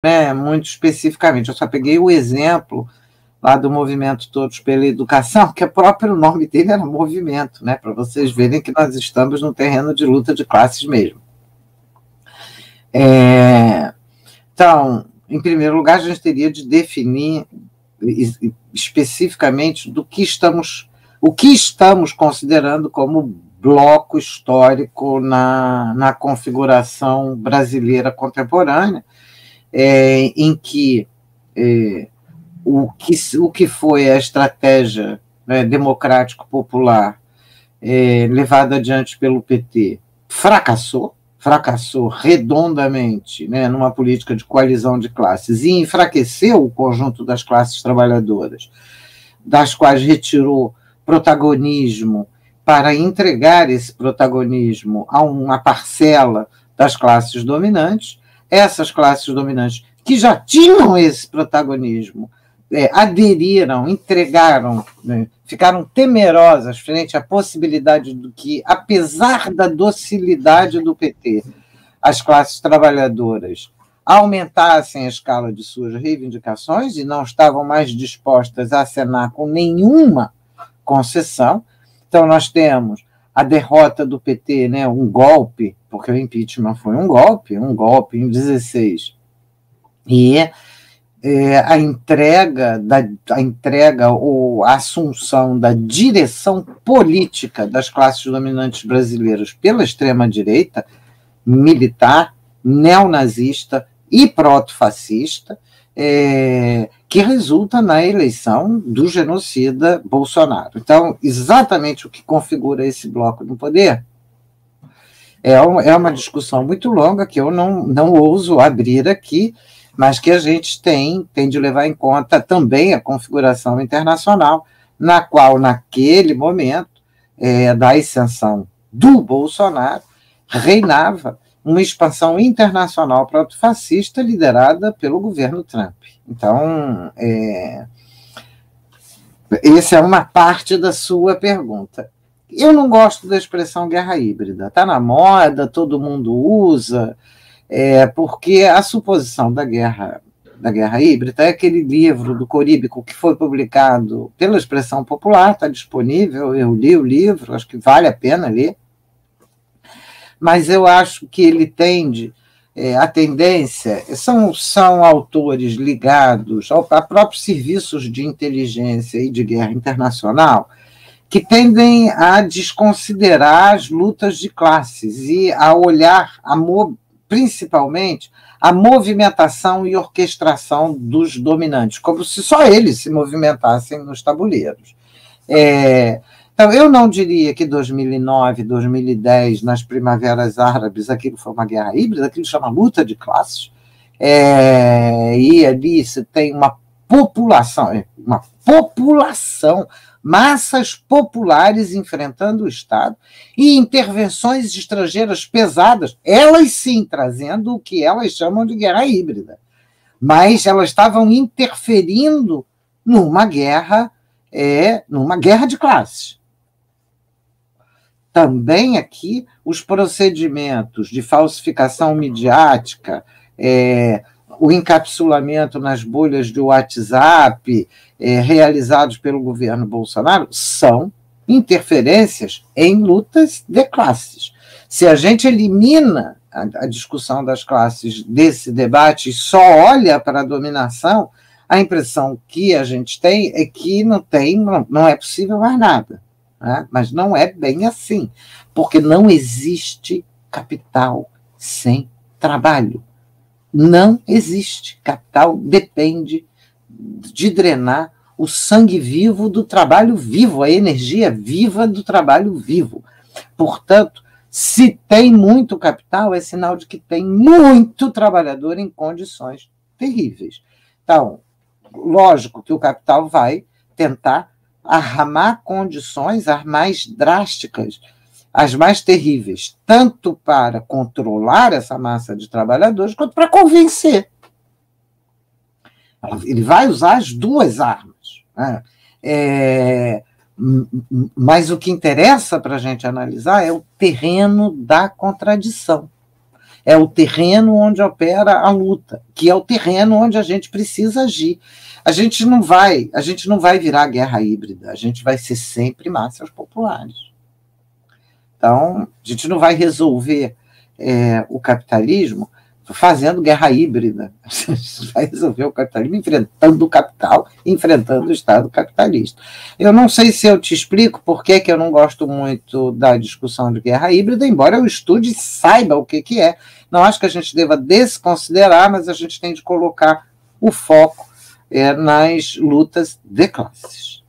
né, muito especificamente, eu só peguei o exemplo lá do movimento Todos pela Educação, que o próprio nome dele era movimento, né, para vocês verem que nós estamos no terreno de luta de classes mesmo. Então, em primeiro lugar, a gente teria de definir especificamente o que estamos considerando como bloco histórico na configuração brasileira contemporânea, em que o que foi a estratégia, né, democrático-popular levada adiante pelo PT fracassou redondamente, né, numa política de coalizão de classes, e enfraqueceu o conjunto das classes trabalhadoras, das quais retirou protagonismo para entregar esse protagonismo a uma parcela das classes dominantes. Essas classes dominantes que já tinham esse protagonismo aderiram, entregaram, né, ficaram temerosas frente à possibilidade do que, apesar da docilidade do PT, as classes trabalhadoras aumentassem a escala de suas reivindicações e não estavam mais dispostas a acenar com nenhuma concessão. Então, nós temos a derrota do PT, né, um golpe, porque o impeachment foi um golpe em 16, e a entrega ou a assunção da direção política das classes dominantes brasileiras pela extrema-direita, militar, neonazista e proto-fascista, que resulta na eleição do genocida Bolsonaro. Então, exatamente o que configura esse bloco no poder é uma discussão muito longa que eu não ouso abrir aqui, mas que a gente tem de levar em conta também a configuração internacional, na qual, naquele momento, da ascensão do Bolsonaro, reinava uma expansão internacional proto-fascista liderada pelo governo Trump. Então, essa é uma parte da sua pergunta. Eu não gosto da expressão guerra híbrida. Está na moda, todo mundo usa, porque a suposição da guerra híbrida é aquele livro do Coríbico que foi publicado pela Expressão Popular, está disponível, eu li o livro, acho que vale a pena ler, mas eu acho que ele tende, a tendência, são autores ligados a próprios serviços de inteligência e de guerra internacional, que tendem a desconsiderar as lutas de classes e a olhar principalmente a movimentação e orquestração dos dominantes, como se só eles se movimentassem nos tabuleiros. Então, eu não diria que 2009, 2010, nas primaveras árabes, aquilo foi uma guerra híbrida, aquilo chama luta de classes, e ali você tem uma população, massas populares enfrentando o Estado e intervenções estrangeiras pesadas, elas sim trazendo o que elas chamam de guerra híbrida, mas elas estavam interferindo numa guerra de classes. Também aqui os procedimentos de falsificação midiática, o encapsulamento nas bolhas de WhatsApp, realizados pelo governo Bolsonaro, são interferências em lutas de classes. Se a gente elimina a discussão das classes desse debate e só olha para a dominação, a impressão que a gente tem é que não é possível mais nada. Né? Mas não é bem assim, porque não existe capital sem trabalho. Não existe. Capital depende de drenar o sangue vivo do trabalho vivo, a energia viva do trabalho vivo. Portanto, se tem muito capital, é sinal de que tem muito trabalhador em condições terríveis. Então, lógico que o capital vai tentar armar condições as mais drásticas, as mais terríveis, tanto para controlar essa massa de trabalhadores, quanto para convencer. Ele vai usar as duas armas. Né? Mas o que interessa para a gente analisar é o terreno da contradição. é o terreno onde opera a luta, que é o terreno onde a gente precisa agir. A gente não vai virar guerra híbrida, a gente vai ser sempre massas populares. Então, a gente não vai resolver o capitalismo fazendo guerra híbrida. A gente vai resolver o capitalismo enfrentando o capital, enfrentando o Estado capitalista. Eu não sei se eu te explico por que eu não gosto muito da discussão de guerra híbrida, embora eu estude e saiba o que é. Não acho que a gente deva desconsiderar, mas a gente tem de colocar o foco nas lutas de classes.